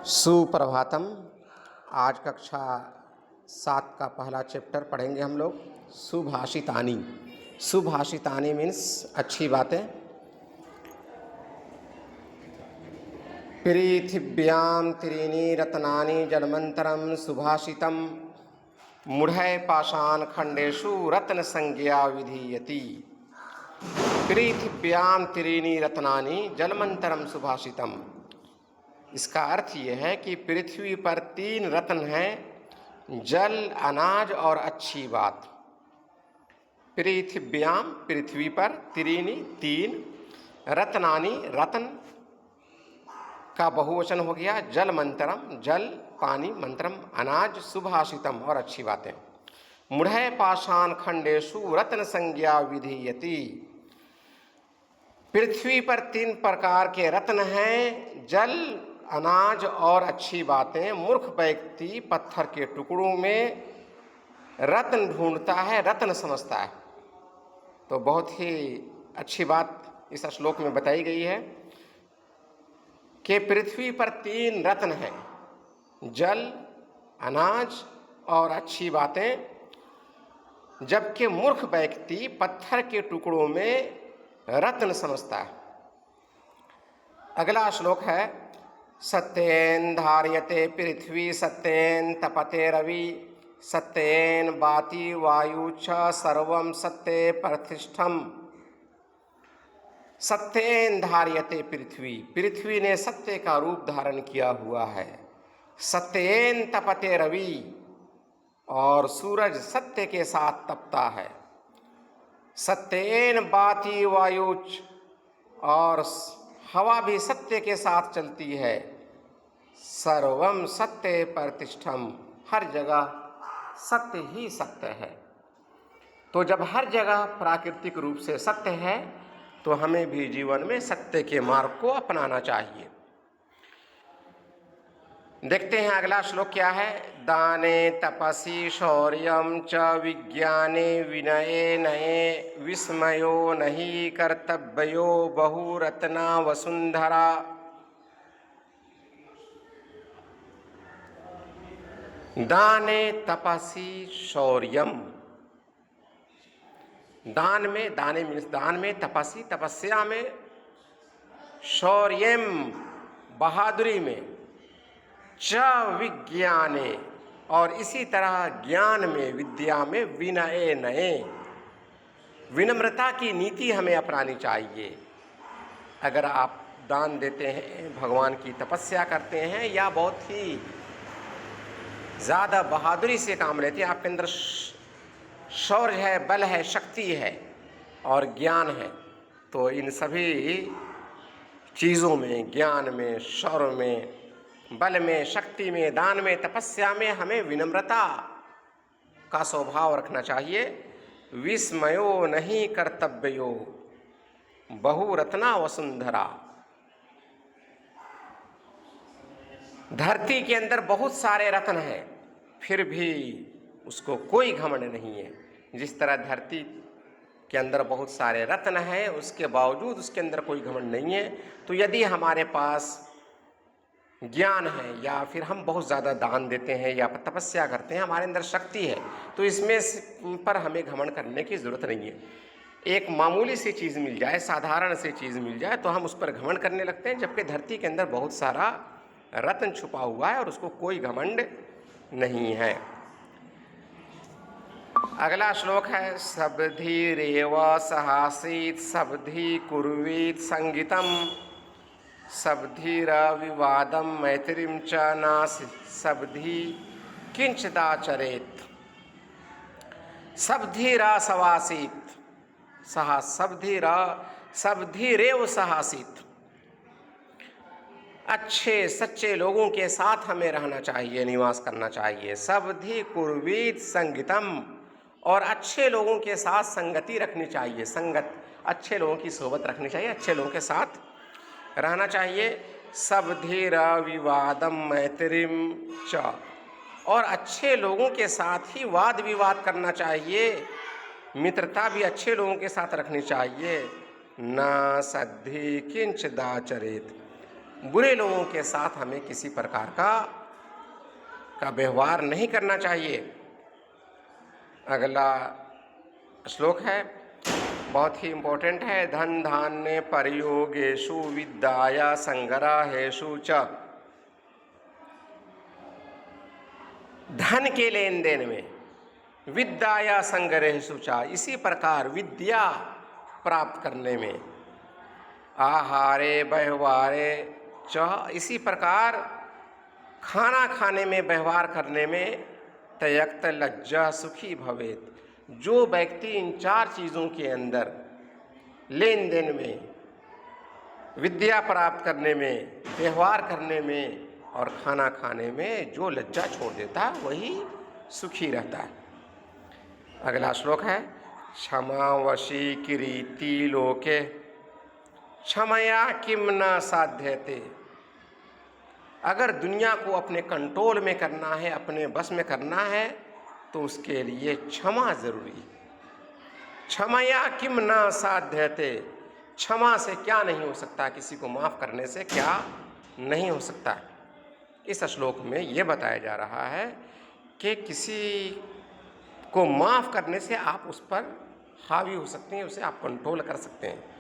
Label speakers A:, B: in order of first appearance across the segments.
A: सुप्रभातम। आज कक्षा 7 का पहला चैप्टर पढ़ेंगे हम लोग। सुभाषितानी। सुभाषितानी मीन्स अच्छी बातें। पृथिव्यां त्रीणि रत्नानि जलमंतरम सुभाषितम मूढ़ै पाषाण खंडेषु रत्न संज्ञा विधीयति। पृथिव्यां त्रीणि रत्नानि जलमंतरम सुभाषितम। इसका अर्थ यह है कि पृथ्वी पर 3 रत्न हैं, जल, अनाज और अच्छी बात। पृथिव्याम पृथ्वी पर, त्रीणि 3, रत्नानि रत्न का बहुवचन हो गया, जल मंतरम जल पानी, मंत्रम अनाज, सुभाषितम और अच्छी बातें। मूढ़ै पाषाण खंडेषु रत्न संज्ञा विधीयति। पृथ्वी पर 3 प्रकार के रत्न हैं, जल, अनाज और अच्छी बातें। मूर्ख व्यक्ति पत्थर के टुकड़ों में रत्न ढूंढता है, रत्न समझता है। तो बहुत ही अच्छी बात इस श्लोक में बताई गई है कि पृथ्वी पर 3 रत्न हैं, जल, अनाज और अच्छी बातें, जबकि मूर्ख व्यक्ति पत्थर के टुकड़ों में रत्न समझता है। अगला श्लोक है, सत्येन धार्यते पृथ्वी सत्येन तपते रवि सत्येन वाति वायु च सर्वं सत्ये प्रतिष्ठम। सत्येन धार्यते पृथ्वी, पृथ्वी ने सत्य का रूप धारण किया हुआ है। सत्येन तपते रवि, और सूरज सत्य के साथ तपता है। सत्येन वाति वायुच, और हवा भी सत्य के साथ चलती है। सर्वम सत्य प्रतिष्ठम, हर जगह सत्य ही सत्य है। तो जब हर जगह प्राकृतिक रूप से सत्य है तो हमें भी जीवन में सत्य के मार्ग को अपनाना चाहिए। देखते हैं अगला श्लोक क्या है। दाने तपसि शौर्यं च विज्ञाने विनये नये विस्मयो नहि कर्तव्यो बहुरत्ना वसुंधरा। दाने तपसि शौर्यम, दान में, दाने मीन्स दान में, तपस्वी तपस्या में, शौर्यम बहादुरी में, च विज्ञाने और इसी तरह ज्ञान में, विद्या में, विनये नये, विनम्रता की नीति हमें अपनानी चाहिए। अगर आप दान देते हैं, भगवान की तपस्या करते हैं या बहुत ही ज़्यादा बहादुरी से काम लेते हैं, आपके अंदर शौर्य है, बल है, शक्ति है और ज्ञान है, तो इन सभी चीज़ों में, ज्ञान में, शौर्य में, बल में, शक्ति में, दान में, तपस्या में हमें विनम्रता का स्वभाव रखना चाहिए। विस्मयो नहीं कर्तव्यो बहुरत्ना वसुंधरा। धरती के अंदर बहुत सारे रत्न हैं, फिर भी उसको कोई घमंड नहीं है। जिस तरह धरती के अंदर बहुत सारे रत्न हैं, उसके बावजूद उसके अंदर कोई घमंड नहीं है। तो यदि हमारे पास ज्ञान है या फिर हम बहुत ज़्यादा दान देते हैं या तपस्या करते हैं, हमारे अंदर शक्ति है, तो इसमें पर हमें घमंड करने की ज़रूरत नहीं है। एक मामूली सी चीज़ मिल जाए, साधारण सी चीज़ मिल जाए तो हम उस पर घमंड करने लगते हैं, जबकि धरती के अंदर बहुत सारा रत्न छुपा हुआ है और उसको कोई घमंड नहीं है। अगला श्लोक है, सब्धिरेव सहासीत सब्धि कुर्वीत संगीतम सब्धिरविवादम मैत्रीं च न सब्धि किंचिदाचरेत। सब्धिरसवासीत सहा सब्धिरेव सहासीत, अच्छे सच्चे लोगों के साथ हमें रहना चाहिए, निवास करना चाहिए। सब्धि कुर्वीत संगीतम, और अच्छे लोगों के साथ संगति रखनी चाहिए। संगत, अच्छे लोगों की सोबत रखनी चाहिए, अच्छे लोगों के साथ रहना चाहिए। सब्धिरविवादम मैत्रीं च, और अच्छे लोगों के साथ ही वाद विवाद करना चाहिए। मित्रता भी अच्छे लोगों के साथ रखनी चाहिए। न सद्धि किंचिदाचरेत, बुरे लोगों के साथ हमें किसी प्रकार का व्यवहार नहीं करना चाहिए। अगला श्लोक है, बहुत ही इम्पोर्टेंट है। धन धान्य परयोगेषु विद्याया संग्रहेषु च। धन के लेन देन में, विद्याया संग्रहेषु च, इसी प्रकार विद्या प्राप्त करने में, आहारे व्यवहारे च, इसी प्रकार खाना खाने में, व्यवहार करने में, त्यक्त लज्जा सुखी भवेत। जो व्यक्ति इन 4 चीज़ों के अंदर, लेन देन में, विद्या प्राप्त करने में, व्यवहार करने में और खाना खाने में जो लज्जा छोड़ देता है वही सुखी रहता है। अगला श्लोक है, क्षमा वशी किरीति लोके क्षमया किम न साध्यते। अगर दुनिया को अपने कंट्रोल में करना है, अपने बस में करना है, तो उसके लिए क्षमा जरूरी है। क्षमया किम न साध्यते, क्षमा से क्या नहीं हो सकता, किसी को माफ़ करने से क्या नहीं हो सकता। इस श्लोक में ये बताया जा रहा है कि किसी को माफ़ करने से आप उस पर हावी हो सकते हैं, उसे आप कंट्रोल कर सकते हैं।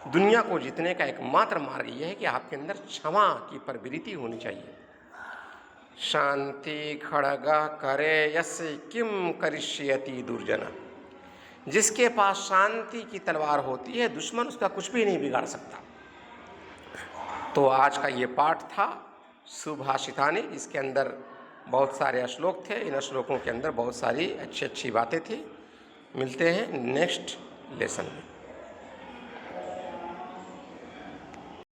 A: दुनिया को जीतने का एकमात्र मार्ग यह है कि आपके अंदर क्षमा की प्रवृत्ति होनी चाहिए। शांति खड़गा करे यस्य किम करिष्यति दुर्जना। जिसके पास शांति की तलवार होती है, दुश्मन उसका कुछ भी नहीं बिगाड़ सकता। तो आज का ये पाठ था सुभाषितानि। इसके अंदर बहुत सारे श्लोक थे। इन श्लोकों के अंदर बहुत सारी अच्छी अच्छी बातें थी। मिलते हैं नेक्स्ट लेसन में।